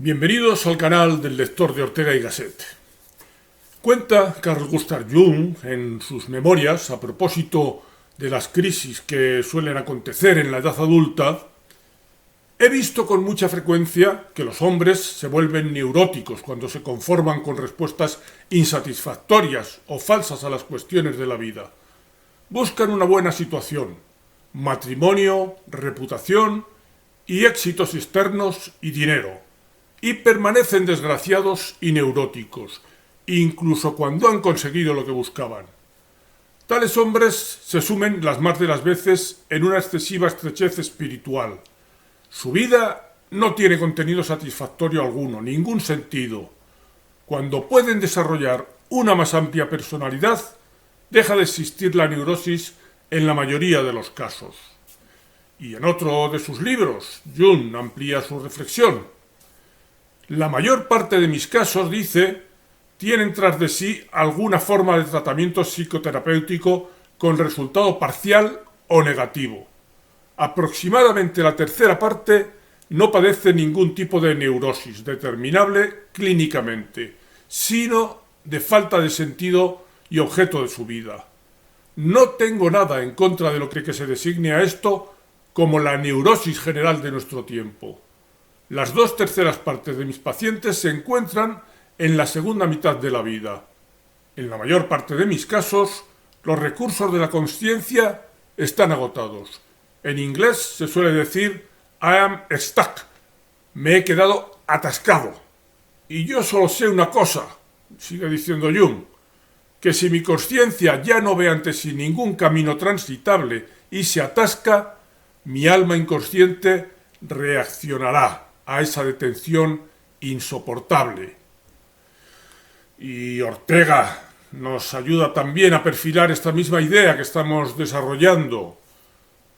Bienvenidos al canal del lector de Ortega y Gasset. Cuenta Carl Gustav Jung en sus memorias a propósito de las crisis que suelen acontecer en la edad adulta: he visto con mucha frecuencia que los hombres se vuelven neuróticos cuando se conforman con respuestas insatisfactorias o falsas a las cuestiones de la vida. Buscan una buena situación, matrimonio, reputación y éxitos externos y dinero, y permanecen desgraciados y neuróticos, incluso cuando han conseguido lo que buscaban. Tales hombres se sumen las más de las veces en una excesiva estrechez espiritual. Su vida no tiene contenido satisfactorio alguno, ningún sentido. Cuando pueden desarrollar una más amplia personalidad, deja de existir la neurosis en la mayoría de los casos. Y en otro de sus libros, Jung amplía su reflexión. La mayor parte de mis casos, dice, tienen tras de sí alguna forma de tratamiento psicoterapéutico con resultado parcial o negativo. Aproximadamente la tercera parte no padece ningún tipo de neurosis determinable clínicamente, sino de falta de sentido y objeto de su vida. No tengo nada en contra de lo que se designe a esto como la neurosis general de nuestro tiempo. Las 2/3 partes de mis pacientes se encuentran en la segunda mitad de la vida. En la mayor parte de mis casos, los recursos de la consciencia están agotados. En inglés se suele decir I am stuck. Me he quedado atascado. Y yo solo sé una cosa, sigue diciendo Jung, que si mi consciencia ya no ve ante sí ningún camino transitable y se atasca, mi alma inconsciente reaccionará a esa detención insoportable. Y Ortega nos ayuda también a perfilar esta misma idea que estamos desarrollando.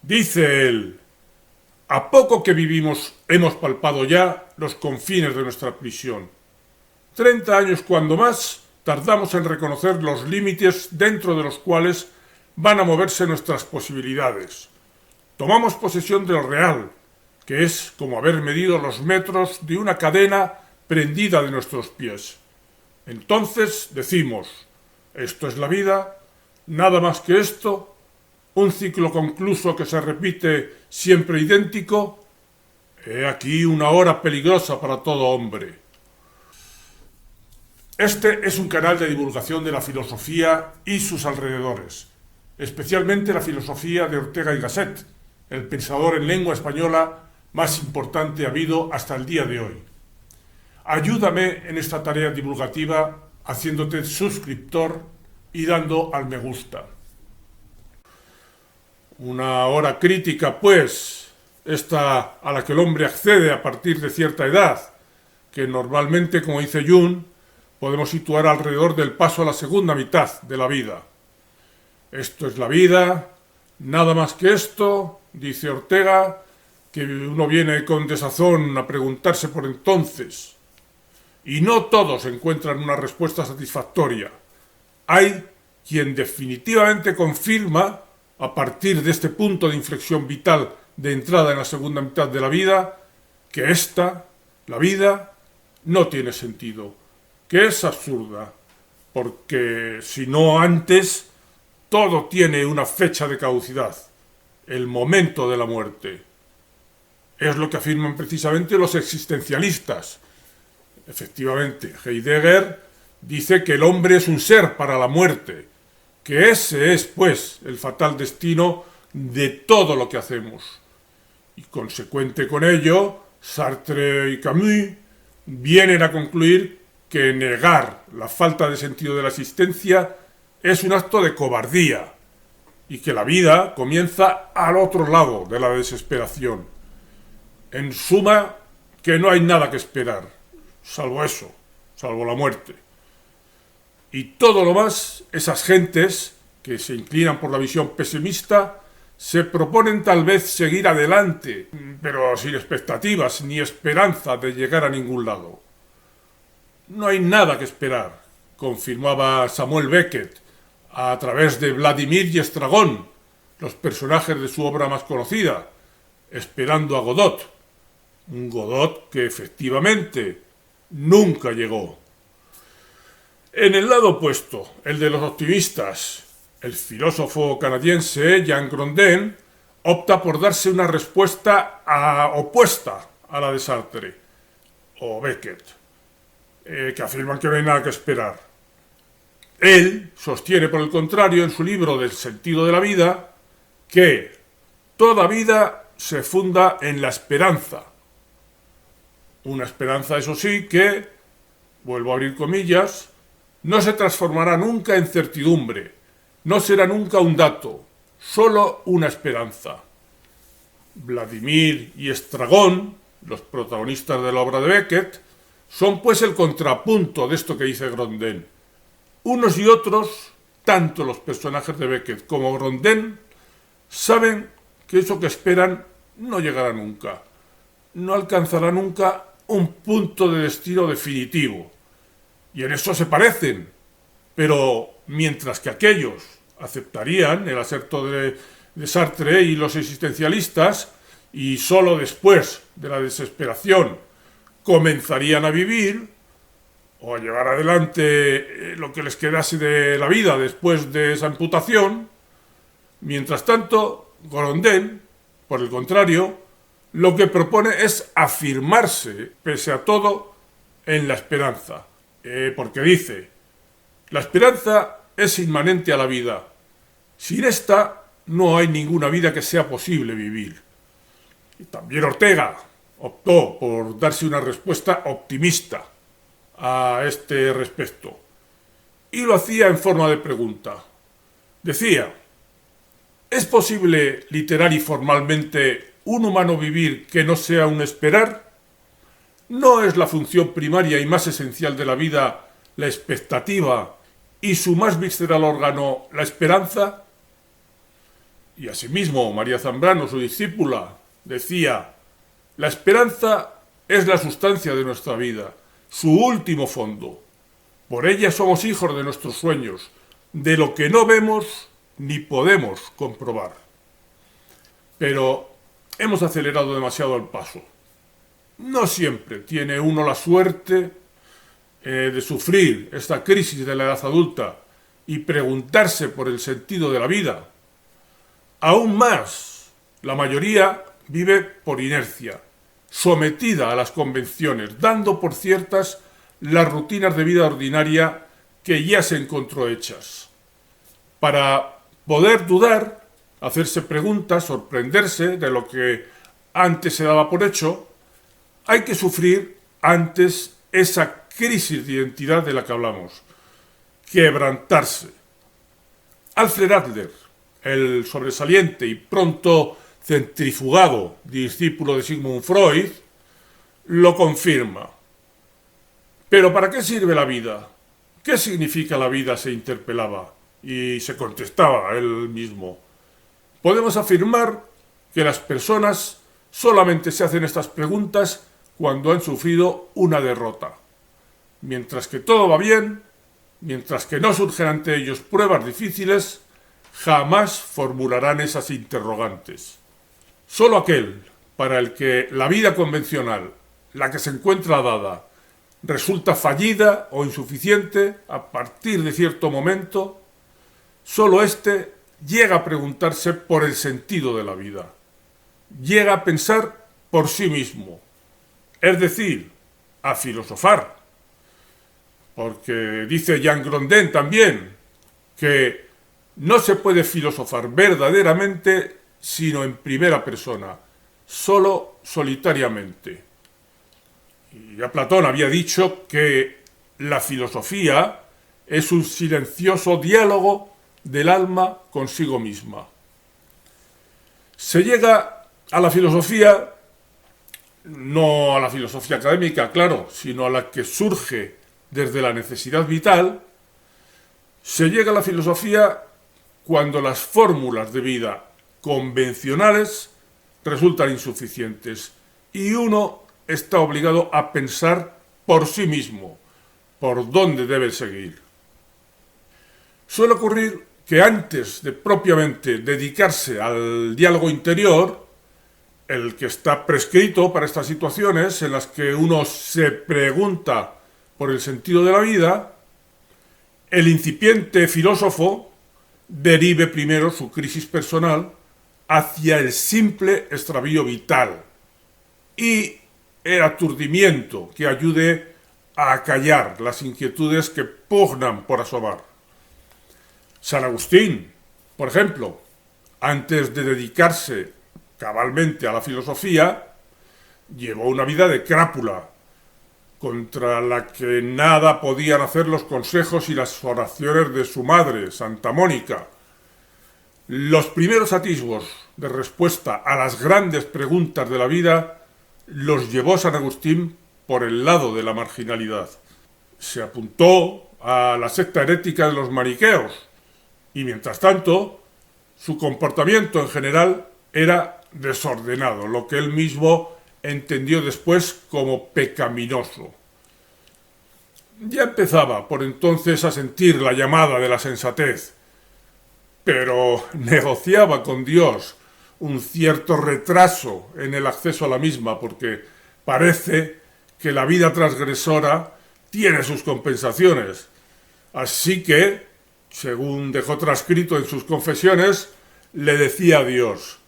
Dice él: a poco que vivimos hemos palpado ya los confines de nuestra prisión. 30 años cuando más tardamos en reconocer los límites dentro de los cuales van a moverse nuestras posibilidades. Tomamos posesión del real, que es como haber medido los metros de una cadena prendida de nuestros pies. Entonces decimos: esto es la vida, nada más que esto, un ciclo concluso que se repite siempre idéntico. He aquí una hora peligrosa para todo hombre. Este es un canal de divulgación de la filosofía y sus alrededores, especialmente la filosofía de Ortega y Gasset, el pensador en lengua española más importante habido hasta el día de hoy. Ayúdame en esta tarea divulgativa haciéndote suscriptor y dando al me gusta. Una hora crítica, pues, esta a la que el hombre accede a partir de cierta edad, que normalmente, como dice Jung, podemos situar alrededor del paso a la segunda mitad de la vida. Esto es la vida, nada más que esto, dice Ortega, que uno viene con desazón a preguntarse por entonces. Y no todos encuentran una respuesta satisfactoria. Hay quien definitivamente confirma, a partir de este punto de inflexión vital de entrada en la segunda mitad de la vida, que esta, la vida, no tiene sentido, que es absurda, porque si no antes, todo tiene una fecha de caducidad, el momento de la muerte. Es lo que afirman precisamente los existencialistas. Efectivamente, Heidegger dice que el hombre es un ser para la muerte, que ese es, pues, el fatal destino de todo lo que hacemos. Y consecuente con ello, Sartre y Camus vienen a concluir que negar la falta de sentido de la existencia es un acto de cobardía y que la vida comienza al otro lado de la desesperación. En suma, que no hay nada que esperar, salvo eso, salvo la muerte. Y todo lo más, esas gentes que se inclinan por la visión pesimista, se proponen tal vez seguir adelante, pero sin expectativas ni esperanza de llegar a ningún lado. No hay nada que esperar, confirmaba Samuel Beckett a través de Vladimir y Estragón, los personajes de su obra más conocida, Esperando a Godot. Un Godot que efectivamente nunca llegó. En el lado opuesto, el de los optimistas, el filósofo canadiense Jean Grondin opta por darse una respuesta opuesta a la de Sartre o Beckett, que afirman que no hay nada que esperar. Él sostiene, por el contrario, en su libro del sentido de la vida, que toda vida se funda en la esperanza. Una esperanza, eso sí, que, vuelvo a abrir comillas, no se transformará nunca en certidumbre, no será nunca un dato, solo una esperanza. Vladimir y Estragón, los protagonistas de la obra de Beckett, son pues el contrapunto de esto que dice Grondin. Unos y otros, tanto los personajes de Beckett como Grondin, saben que eso que esperan no llegará nunca, no alcanzará nunca un punto de destino definitivo. Y en eso se parecen, pero mientras que aquellos aceptarían el aserto de Sartre y los existencialistas, y sólo después de la desesperación comenzarían a vivir o a llevar adelante lo que les quedase de la vida después de esa amputación, mientras tanto, Grondin, por el contrario, lo que propone es afirmarse, pese a todo, en la esperanza. Porque dice, la esperanza es inmanente a la vida. Sin esta no hay ninguna vida que sea posible vivir. Y también Ortega optó por darse una respuesta optimista a este respecto. Y lo hacía en forma de pregunta. Decía, ¿es posible literal y formalmente un humano vivir que no sea un esperar? ¿No es la función primaria y más esencial de la vida la expectativa y su más visceral órgano la esperanza? Y asimismo, María Zambrano, su discípula, decía, la esperanza es la sustancia de nuestra vida, su último fondo. Por ella somos hijos de nuestros sueños, de lo que no vemos ni podemos comprobar. Pero hemos acelerado demasiado el paso. No siempre tiene uno la suerte de sufrir esta crisis de la edad adulta y preguntarse por el sentido de la vida. Aún más, la mayoría vive por inercia, sometida a las convenciones, dando por ciertas las rutinas de vida ordinaria que ya se encontró hechas. Para poder dudar, hacerse preguntas, sorprenderse de lo que antes se daba por hecho, hay que sufrir antes esa crisis de identidad de la que hablamos, quebrantarse. Alfred Adler, el sobresaliente y pronto centrifugado discípulo de Sigmund Freud, lo confirma. ¿Pero para qué sirve la vida? ¿Qué significa la vida?, se interpelaba, y se contestaba él mismo. Podemos afirmar que las personas solamente se hacen estas preguntas cuando han sufrido una derrota. Mientras que todo va bien, mientras que no surgen ante ellos pruebas difíciles, jamás formularán esas interrogantes. Solo aquel para el que la vida convencional, la que se encuentra dada, resulta fallida o insuficiente a partir de cierto momento, solo éste llega a preguntarse por el sentido de la vida. Llega a pensar por sí mismo, es decir, a filosofar. Porque dice Jean Grondin también que no se puede filosofar verdaderamente sino en primera persona, solo solitariamente. Y ya Platón había dicho que la filosofía es un silencioso diálogo del alma consigo misma. Se llega a la filosofía, no a la filosofía académica, claro, sino a la que surge desde la necesidad vital. Se llega a la filosofía cuando las fórmulas de vida convencionales resultan insuficientes y uno está obligado a pensar por sí mismo por dónde debe seguir. Suele ocurrir que antes de propiamente dedicarse al diálogo interior, el que está prescrito para estas situaciones en las que uno se pregunta por el sentido de la vida, el incipiente filósofo derive primero su crisis personal hacia el simple extravío vital y el aturdimiento que ayude a acallar las inquietudes que pugnan por asomar. San Agustín, por ejemplo, antes de dedicarse cabalmente a la filosofía, llevó una vida de crápula, contra la que nada podían hacer los consejos y las oraciones de su madre, Santa Mónica. Los primeros atisbos de respuesta a las grandes preguntas de la vida los llevó San Agustín por el lado de la marginalidad. Se apuntó a la secta herética de los maniqueos y, mientras tanto, su comportamiento en general era desordenado, lo que él mismo entendió después como pecaminoso. Ya empezaba por entonces a sentir la llamada de la sensatez, pero negociaba con Dios un cierto retraso en el acceso a la misma, porque parece que la vida transgresora tiene sus compensaciones. Así que, según dejó transcrito en sus confesiones, le decía a Dios: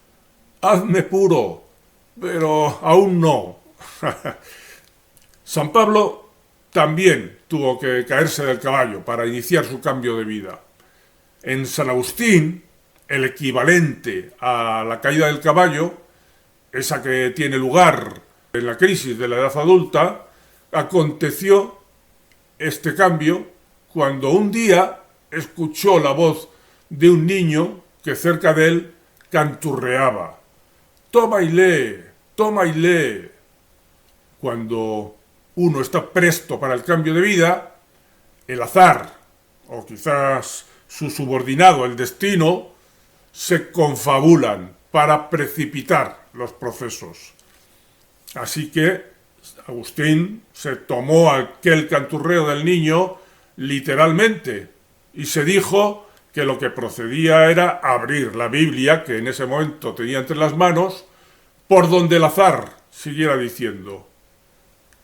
«Hazme puro, pero aún no». San Pablo también tuvo que caerse del caballo para iniciar su cambio de vida. En San Agustín, el equivalente a la caída del caballo, esa que tiene lugar en la crisis de la edad adulta, aconteció este cambio cuando un día escuchó la voz de un niño que cerca de él canturreaba: «Toma y lee, toma y lee». Cuando uno está presto para el cambio de vida, el azar, o quizás su subordinado, el destino, se confabulan para precipitar los procesos. Así que Agustín se tomó aquel canturreo del niño literalmente y se dijo que lo que procedía era abrir la Biblia, que en ese momento tenía entre las manos, por donde el azar siguiera diciendo.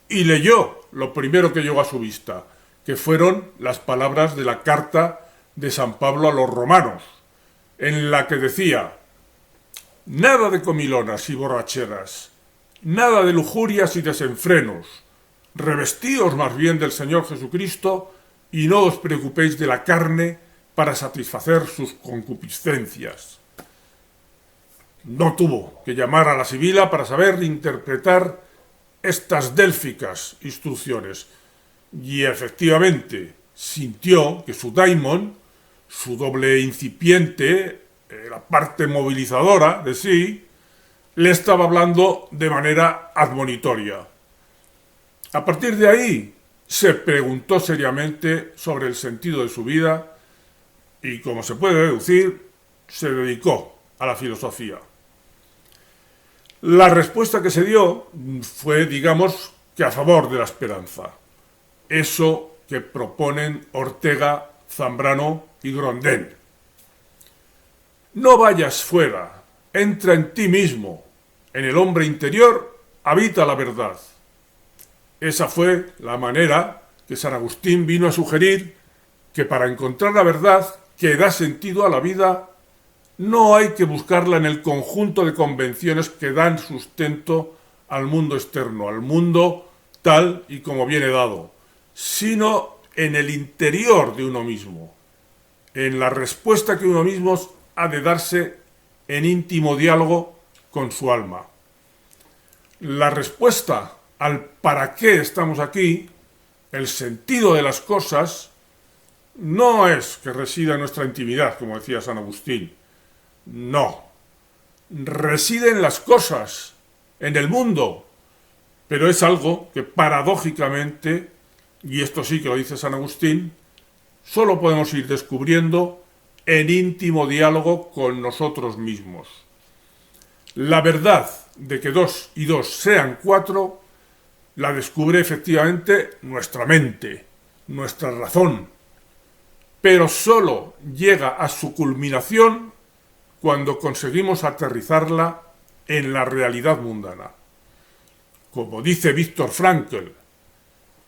Y leyó lo primero que llegó a su vista, que fueron las palabras de la carta de San Pablo a los romanos, en la que decía: «Nada de comilonas y borracheras, nada de lujurias y desenfrenos, revestíos más bien del Señor Jesucristo y no os preocupéis de la carne para satisfacer sus concupiscencias». No tuvo que llamar a la sibila para saber interpretar estas délficas instrucciones, y efectivamente sintió que su daimon, su doble incipiente, la parte movilizadora de sí, le estaba hablando de manera admonitoria. A partir de ahí se preguntó seriamente sobre el sentido de su vida y, como se puede deducir, se dedicó a la filosofía. La respuesta que se dio fue, digamos, que a favor de la esperanza. Eso que proponen Ortega, Zambrano y Grondén. No vayas fuera, entra en ti mismo. En el hombre interior habita la verdad. Esa fue la manera que San Agustín vino a sugerir que para encontrar la verdad que da sentido a la vida, no hay que buscarla en el conjunto de convenciones que dan sustento al mundo externo, al mundo tal y como viene dado, sino en el interior de uno mismo, en la respuesta que uno mismo ha de darse en íntimo diálogo con su alma. La respuesta al para qué estamos aquí, el sentido de las cosas, no es que resida en nuestra intimidad, como decía San Agustín. No. Reside en las cosas, en el mundo, pero es algo que paradójicamente, y esto sí que lo dice San Agustín, solo podemos ir descubriendo en íntimo diálogo con nosotros mismos. La verdad de que 2 y 2 sean 4 la descubre efectivamente nuestra mente, nuestra razón, pero solo llega a su culminación cuando conseguimos aterrizarla en la realidad mundana. Como dice Viktor Frankl,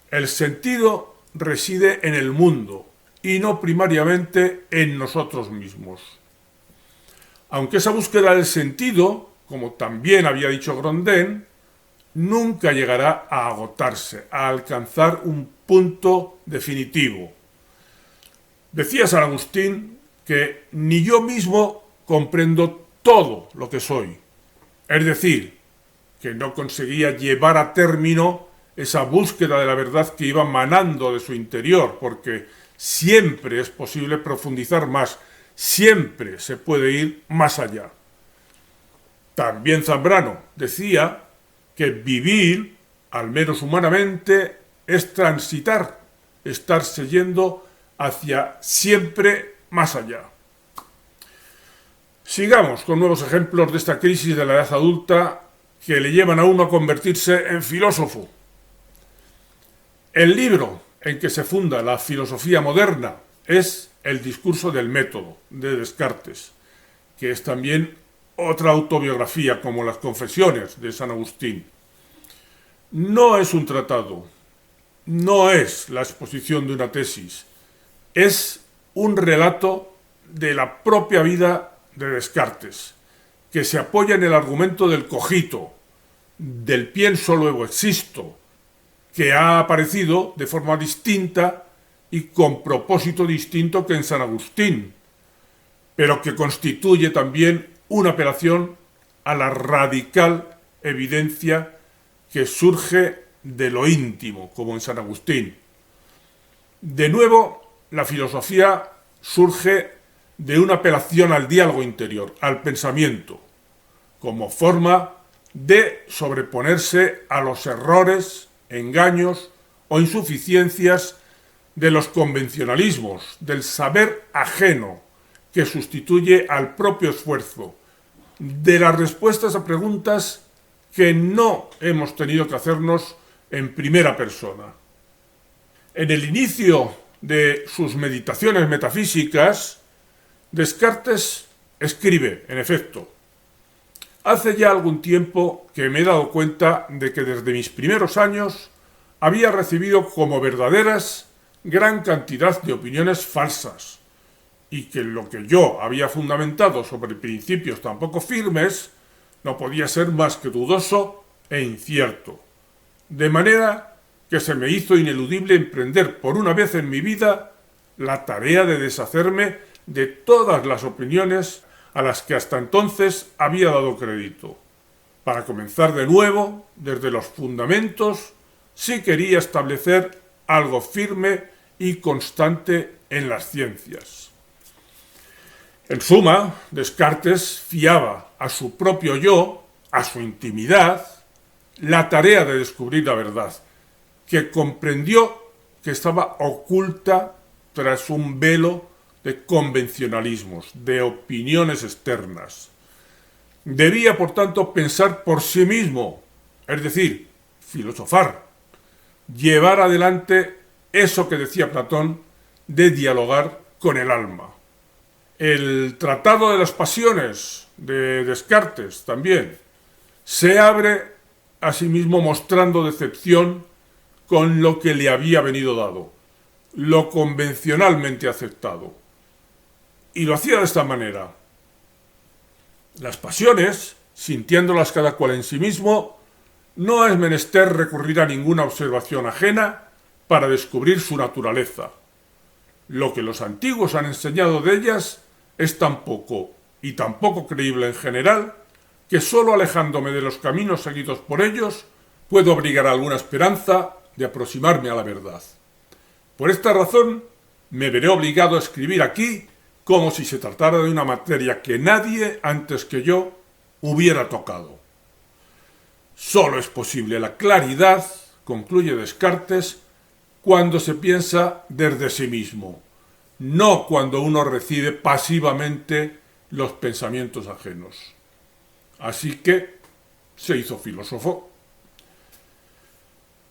el sentido reside en el mundo y no primariamente en nosotros mismos. Aunque esa búsqueda del sentido, como también había dicho Grondin, nunca llegará a agotarse, a alcanzar un punto definitivo. Decía San Agustín que ni yo mismo comprendo todo lo que soy. Es decir, que no conseguía llevar a término esa búsqueda de la verdad que iba manando de su interior, porque siempre es posible profundizar más, siempre se puede ir más allá. También Zambrano decía que vivir, al menos humanamente, es transitar, estarse yendo hacia siempre más allá. Sigamos con nuevos ejemplos de esta crisis de la edad adulta que le llevan a uno a convertirse en filósofo. El libro en que se funda la filosofía moderna es El discurso del método, de Descartes, que es también otra autobiografía como las Confesiones de San Agustín. No es un tratado, no es la exposición de una tesis, es un relato de la propia vida de Descartes, que se apoya en el argumento del cogito, del pienso luego existo, que ha aparecido de forma distinta y con propósito distinto que en San Agustín, pero que constituye también una apelación a la radical evidencia que surge de lo íntimo, como en San Agustín. De nuevo, la filosofía surge de una apelación al diálogo interior, al pensamiento, como forma de sobreponerse a los errores, engaños o insuficiencias de los convencionalismos, del saber ajeno que sustituye al propio esfuerzo, de las respuestas a preguntas que no hemos tenido que hacernos en primera persona. En el inicio de sus meditaciones metafísicas, Descartes escribe, en efecto: hace ya algún tiempo que me he dado cuenta de que desde mis primeros años había recibido como verdaderas gran cantidad de opiniones falsas, y que lo que yo había fundamentado sobre principios tan poco firmes no podía ser más que dudoso e incierto. De manera que se me hizo ineludible emprender por una vez en mi vida la tarea de deshacerme de todas las opiniones a las que hasta entonces había dado crédito, para comenzar de nuevo desde los fundamentos si quería establecer algo firme y constante en las ciencias. En suma, Descartes fiaba a su propio yo, a su intimidad, la tarea de descubrir la verdad, que comprendió que estaba oculta tras un velo de convencionalismos, de opiniones externas. Debía, por tanto, pensar por sí mismo, es decir, filosofar, llevar adelante eso que decía Platón de dialogar con el alma. El Tratado de las Pasiones de Descartes también se abre a sí mismo mostrando decepción con lo que le había venido dado, lo convencionalmente aceptado. Y lo hacía de esta manera: las pasiones, sintiéndolas cada cual en sí mismo, no es menester recurrir a ninguna observación ajena para descubrir su naturaleza. Lo que los antiguos han enseñado de ellas es tan poco y tan poco creíble en general que sólo alejándome de los caminos seguidos por ellos puedo abrigar alguna esperanza de aproximarme a la verdad. Por esta razón me veré obligado a escribir aquí como si se tratara de una materia que nadie antes que yo hubiera tocado. Solo es posible la claridad, concluye Descartes, cuando se piensa desde sí mismo, no cuando uno recibe pasivamente los pensamientos ajenos. Así que se hizo filósofo.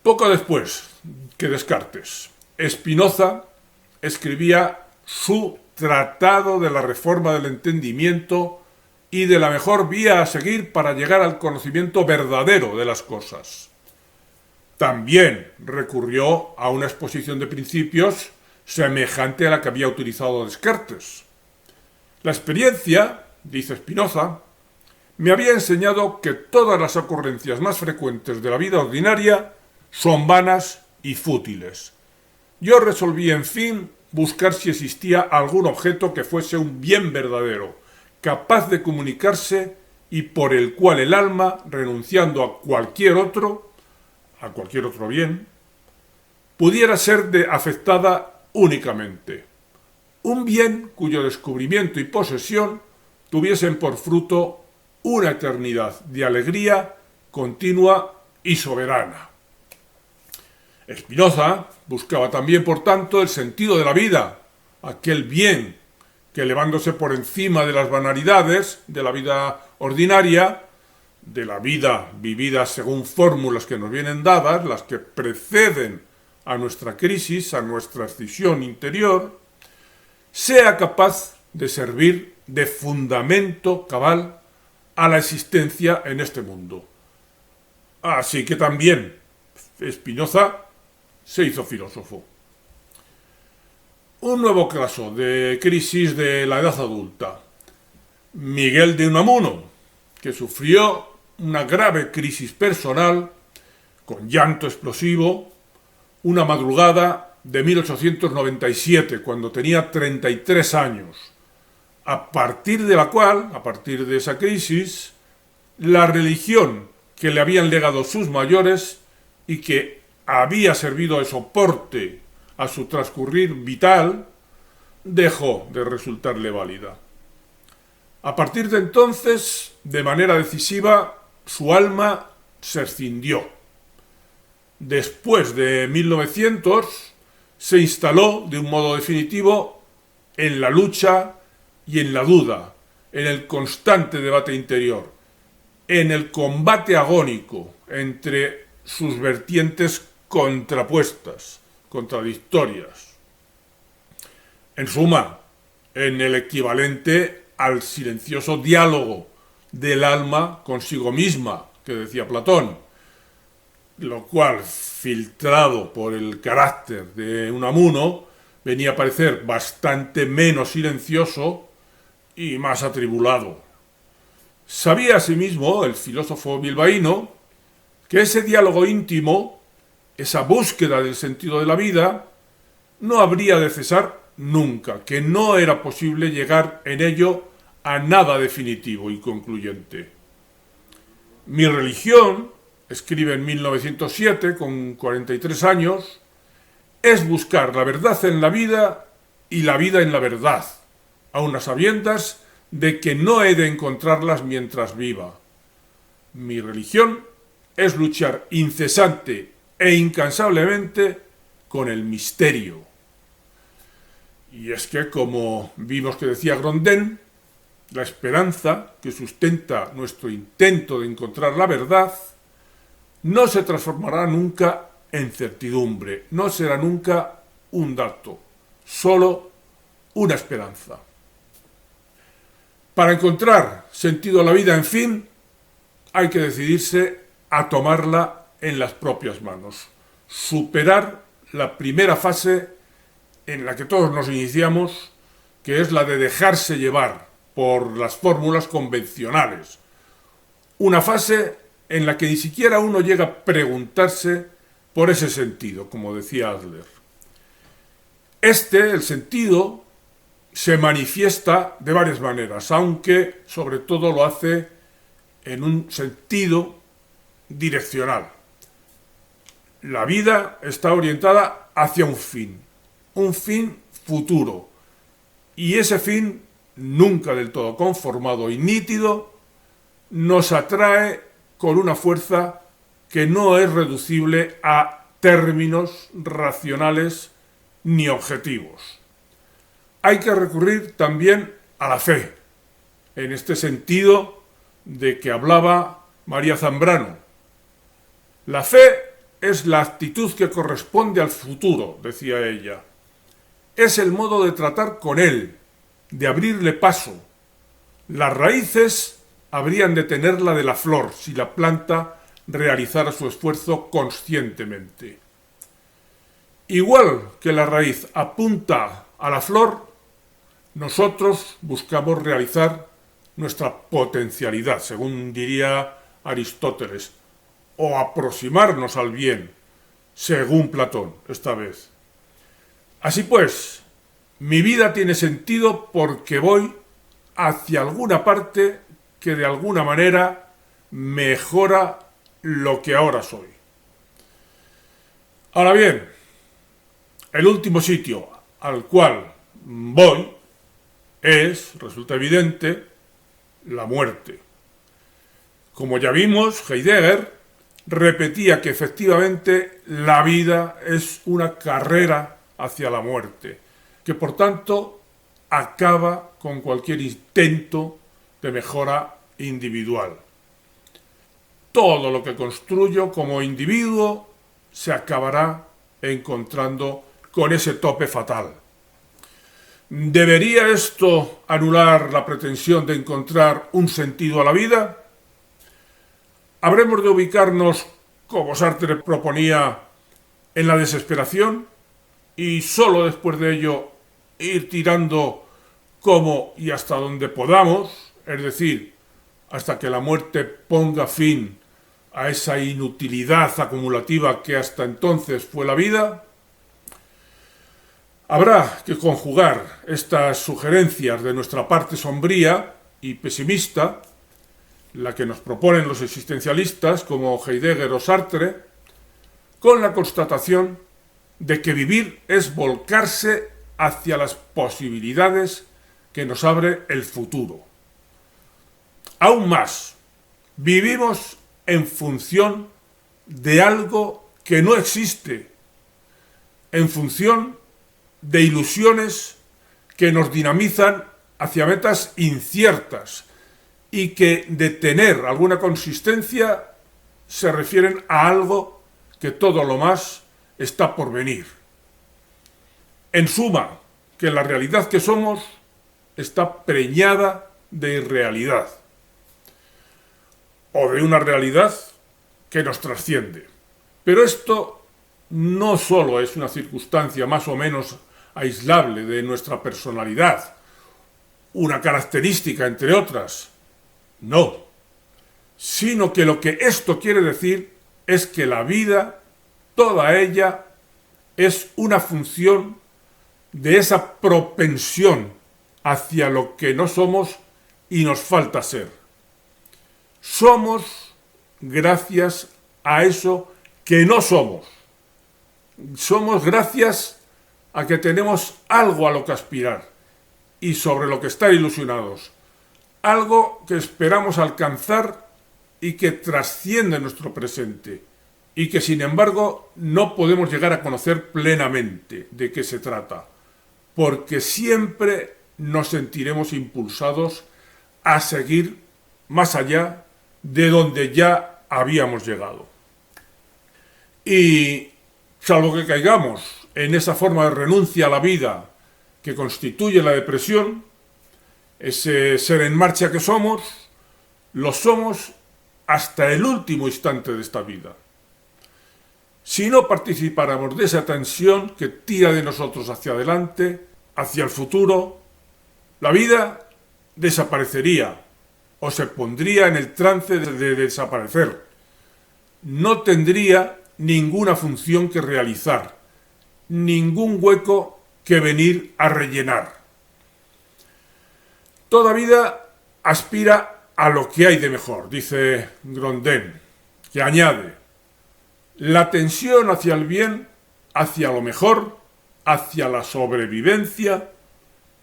Poco después que Descartes, Spinoza escribía su Tratado de la Reforma del Entendimiento, y de la mejor vía a seguir para llegar al conocimiento verdadero de las cosas. También recurrió a una exposición de principios semejante a la que había utilizado Descartes. La experiencia, dice Spinoza, me había enseñado que todas las ocurrencias más frecuentes de la vida ordinaria son vanas y fútiles. Yo resolví, en fin, buscar si existía algún objeto que fuese un bien verdadero, capaz de comunicarse y por el cual el alma, renunciando a cualquier otro bien, pudiera ser afectada únicamente. Un bien cuyo descubrimiento y posesión tuviesen por fruto una eternidad de alegría continua y soberana. Spinoza buscaba también, por tanto, el sentido de la vida, aquel bien que, elevándose por encima de las banalidades de la vida ordinaria, de la vida vivida según fórmulas que nos vienen dadas, las que preceden a nuestra crisis, a nuestra escisión interior, sea capaz de servir de fundamento cabal a la existencia en este mundo. Así que también Spinoza se hizo filósofo. Un nuevo caso de crisis de la edad adulta. Miguel de Unamuno, que sufrió una grave crisis personal con llanto explosivo una madrugada de 1897, cuando tenía 33 años, a partir de esa crisis, la religión que le habían legado sus mayores y que había servido de soporte a su transcurrir vital, dejó de resultarle válida. A partir de entonces, de manera decisiva, su alma se escindió. Después de 1900, se instaló de un modo definitivo en la lucha y en la duda, en el constante debate interior, en el combate agónico entre sus vertientes contrapuestas, contradictorias. En suma, en el equivalente al silencioso diálogo del alma consigo misma, que decía Platón, lo cual, filtrado por el carácter de Unamuno, venía a parecer bastante menos silencioso y más atribulado. Sabía asimismo el filósofo bilbaíno que ese diálogo íntimo, esa búsqueda del sentido de la vida, no habría de cesar nunca, que no era posible llegar en ello a nada definitivo y concluyente. Mi religión, escribe en 1907, con 43 años, es buscar la verdad en la vida y la vida en la verdad, aun a sabiendas de que no he de encontrarlas mientras viva. Mi religión es luchar incesante e incansablemente con el misterio. Y es que, como vimos que decía Grondin, la esperanza que sustenta nuestro intento de encontrar la verdad no se transformará nunca en certidumbre, no será nunca un dato, solo una esperanza. Para encontrar sentido a la vida, en fin, hay que decidirse a tomarla en las propias manos, superar la primera fase en la que todos nos iniciamos, que es la de dejarse llevar por las fórmulas convencionales. Una fase en la que ni siquiera uno llega a preguntarse por ese sentido, como decía Adler. El sentido, se manifiesta de varias maneras, aunque sobre todo lo hace en un sentido direccional. La vida está orientada hacia un fin futuro, y ese fin, nunca del todo conformado y nítido, nos atrae con una fuerza que no es reducible a términos racionales ni objetivos. Hay que recurrir también a la fe, en este sentido de que hablaba María Zambrano. La fe es la actitud que corresponde al futuro, decía ella. Es el modo de tratar con él, de abrirle paso. Las raíces habrían de tener la de la flor si la planta realizara su esfuerzo conscientemente. Igual que la raíz apunta a la flor, nosotros buscamos realizar nuestra potencialidad, según diría Aristóteles, o aproximarnos al bien, según Platón, esta vez. Así pues, mi vida tiene sentido porque voy hacia alguna parte que de alguna manera mejora lo que ahora soy. Ahora bien, el último sitio al cual voy resulta evidente, la muerte. Como ya vimos, Heidegger repetía que efectivamente la vida es una carrera hacia la muerte, que por tanto acaba con cualquier intento de mejora individual. Todo lo que construyo como individuo se acabará encontrando con ese tope fatal. ¿Debería esto anular la pretensión de encontrar un sentido a la vida? ¿Habremos de ubicarnos, como Sartre proponía, en la desesperación y sólo después de ello ir tirando como y hasta donde podamos, es decir, hasta que la muerte ponga fin a esa inutilidad acumulativa que hasta entonces fue la vida? Habrá que conjugar estas sugerencias de nuestra parte sombría y pesimista, la que nos proponen los existencialistas como Heidegger o Sartre, con la constatación de que vivir es volcarse hacia las posibilidades que nos abre el futuro. Aún más, vivimos en función de algo que no existe, en función de ilusiones que nos dinamizan hacia metas inciertas y que de tener alguna consistencia se refieren a algo que todo lo más está por venir. En suma, que la realidad que somos está preñada de irrealidad o de una realidad que nos trasciende. Pero esto no solo es una circunstancia más o menos aislable de nuestra personalidad, una característica entre otras, no, sino que lo que esto quiere decir es que la vida, toda ella, es una función de esa propensión hacia lo que no somos y nos falta ser. Somos gracias a eso que no somos. Somos gracias a que tenemos algo a lo que aspirar y sobre lo que estar ilusionados. Algo que esperamos alcanzar y que trasciende nuestro presente y que sin embargo no podemos llegar a conocer plenamente de qué se trata, porque siempre nos sentiremos impulsados a seguir más allá de donde ya habíamos llegado. Y salvo que caigamos en esa forma de renuncia a la vida que constituye la depresión, ese ser en marcha que somos, lo somos hasta el último instante de esta vida. Si no participáramos de esa tensión que tira de nosotros hacia adelante, hacia el futuro, la vida desaparecería o se pondría en el trance de desaparecer. No tendría ninguna función que realizar, ningún hueco que venir a rellenar. Toda vida aspira a lo que hay de mejor, dice Grondin, que añade: la tensión hacia el bien, hacia lo mejor, hacia la sobrevivencia,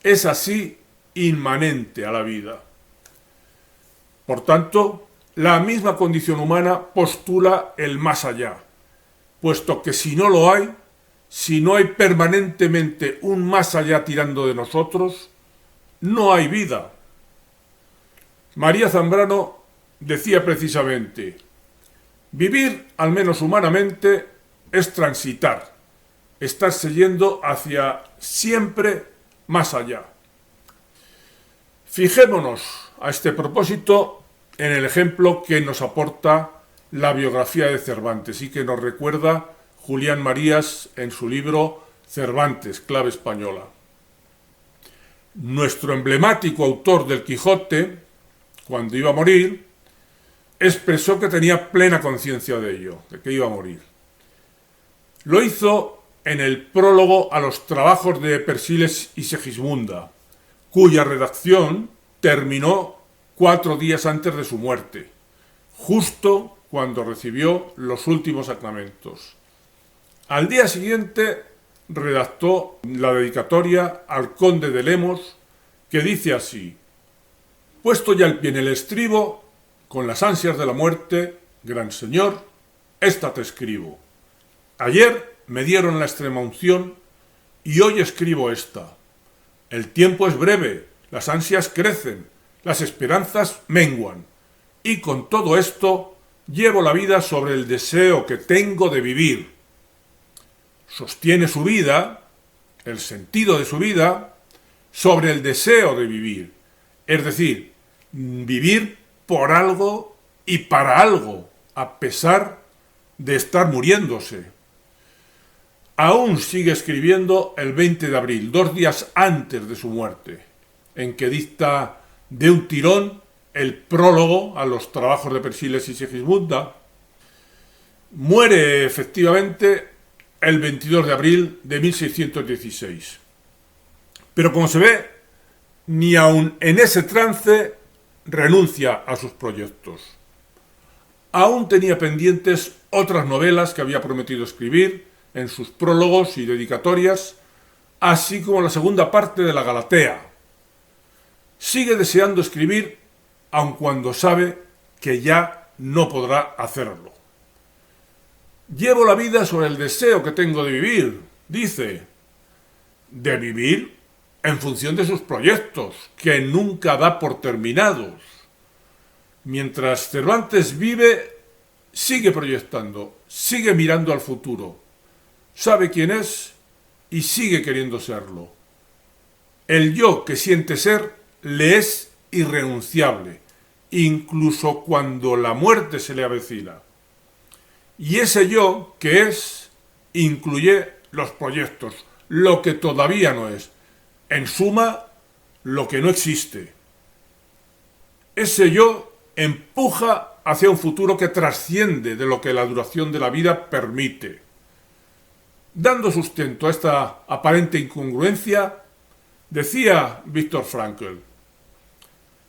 es así inmanente a la vida. Por tanto, la misma condición humana postula el más allá, puesto que si no lo hay, si no hay permanentemente un más allá tirando de nosotros, no hay vida. María Zambrano decía precisamente: vivir, al menos humanamente, es transitar, estarse yendo hacia siempre más allá. Fijémonos a este propósito en el ejemplo que nos aporta la biografía de Cervantes y que nos recuerda Julián Marías en su libro Cervantes, clave española. Nuestro emblemático autor del Quijote, cuando iba a morir, expresó que tenía plena conciencia de ello, de que iba a morir. Lo hizo en el prólogo a los trabajos de Persiles y Segismunda, cuya redacción terminó 4 días antes de su muerte, justo cuando recibió los últimos sacramentos. Al día siguiente redactó la dedicatoria al conde de Lemos, que dice así: puesto ya el pie en el estribo, con las ansias de la muerte, gran señor, esta te escribo. Ayer me dieron la extremaunción y hoy escribo esta. El tiempo es breve, las ansias crecen, las esperanzas menguan, y con todo esto llevo la vida sobre el deseo que tengo de vivir. Sostiene su vida, el sentido de su vida, sobre el deseo de vivir, es decir, vivir por algo y para algo, a pesar de estar muriéndose. Aún sigue escribiendo el 20 de abril, 2 días antes de su muerte, en que dicta de un tirón el prólogo a los trabajos de Persiles y Segismunda. Muere efectivamente el 22 de abril de 1616. Pero como se ve, ni aun en ese trance renuncia a sus proyectos. Aún tenía pendientes otras novelas que había prometido escribir en sus prólogos y dedicatorias, así como la segunda parte de la Galatea. Sigue deseando escribir, aun cuando sabe que ya no podrá hacerlo. Llevo la vida sobre el deseo que tengo de vivir, dice, de vivir en función de sus proyectos, que nunca da por terminados. Mientras Cervantes vive, sigue proyectando, sigue mirando al futuro, sabe quién es y sigue queriendo serlo. El yo que siente ser le es irrenunciable, incluso cuando la muerte se le avecina. Y ese yo que es incluye los proyectos, lo que todavía no es, en suma, lo que no existe. Ese yo empuja hacia un futuro que trasciende de lo que la duración de la vida permite. Dando sustento a esta aparente incongruencia, decía Viktor Frankl: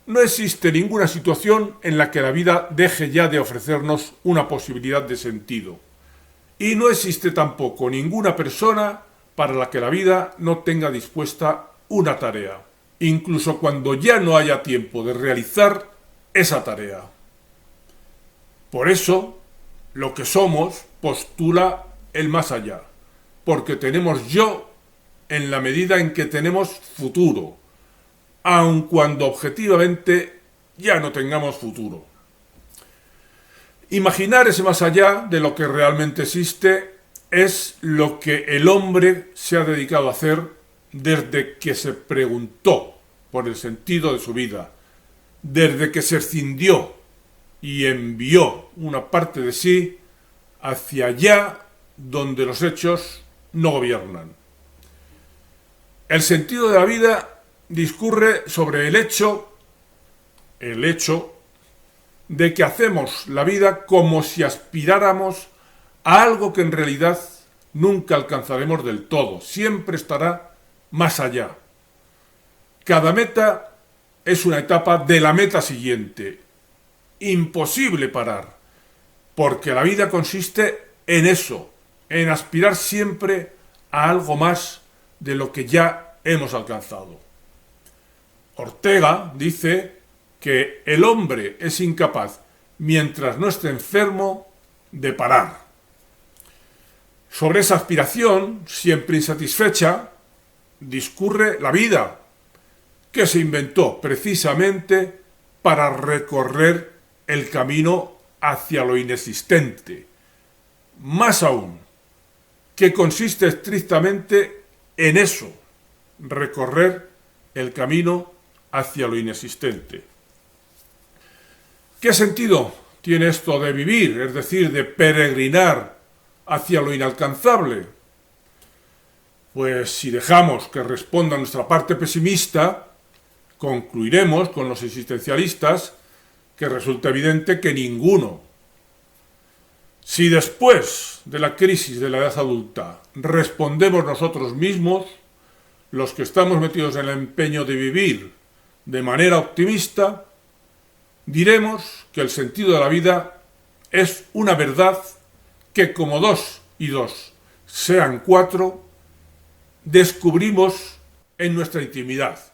no existe ninguna situación en la que la vida deje ya de ofrecernos una posibilidad de sentido. Y no existe tampoco ninguna persona para la que la vida no tenga dispuesta una tarea, incluso cuando ya no haya tiempo de realizar esa tarea. Por eso, lo que somos postula el más allá, porque tenemos yo en la medida en que tenemos futuro, aun cuando objetivamente ya no tengamos futuro. Imaginar ese más allá de lo que realmente existe es lo que el hombre se ha dedicado a hacer desde que se preguntó por el sentido de su vida, desde que se escindió y envió una parte de sí hacia allá donde los hechos no gobiernan. El sentido de la vida discurre sobre el hecho de que hacemos la vida como si aspiráramos a algo que en realidad nunca alcanzaremos del todo, siempre estará más allá. Cada meta es una etapa de la meta siguiente, imposible parar, porque la vida consiste en eso, en aspirar siempre a algo más de lo que ya hemos alcanzado. Ortega dice que el hombre es incapaz, mientras no esté enfermo, de parar. Sobre esa aspiración, siempre insatisfecha, discurre la vida, que se inventó precisamente para recorrer el camino hacia lo inexistente. Más aún, que consiste estrictamente en eso, recorrer el camino hacia lo inexistente. ¿Qué sentido tiene esto de vivir, es decir, de peregrinar hacia lo inalcanzable? Pues si dejamos que responda nuestra parte pesimista, concluiremos con los existencialistas que resulta evidente que ninguno. Si después de la crisis de la edad adulta respondemos nosotros mismos, los que estamos metidos en el empeño de vivir de manera optimista, diremos que el sentido de la vida es una verdad que como 2 y 2 sean 4, descubrimos en nuestra intimidad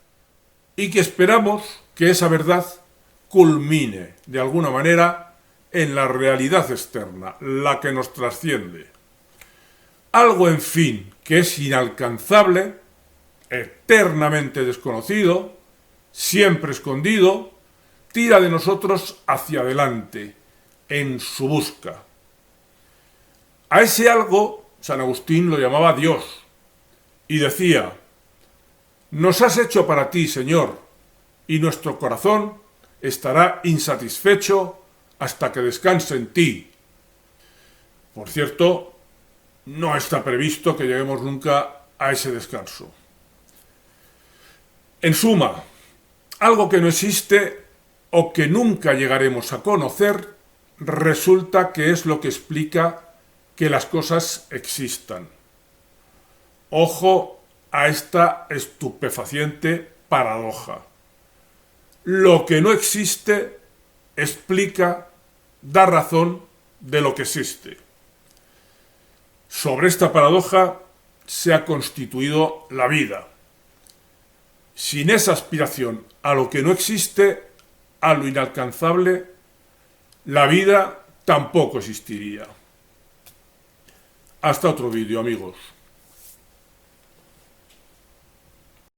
y que esperamos que esa verdad culmine de alguna manera en la realidad externa, la que nos trasciende. Algo, en fin, que es inalcanzable, eternamente desconocido, siempre escondido, tira de nosotros hacia adelante, en su busca. A ese algo, San Agustín lo llamaba Dios, y decía: nos has hecho para ti, Señor, y nuestro corazón estará insatisfecho hasta que descanse en ti. Por cierto, no está previsto que lleguemos nunca a ese descanso. En suma, algo que no existe o que nunca llegaremos a conocer, resulta que es lo que explica que las cosas existan. Ojo a esta estupefaciente paradoja. Lo que no existe explica, da razón de lo que existe. Sobre esta paradoja se ha constituido la vida. Sin esa aspiración a lo que no existe, a lo inalcanzable, la vida tampoco existiría. Hasta otro vídeo, amigos.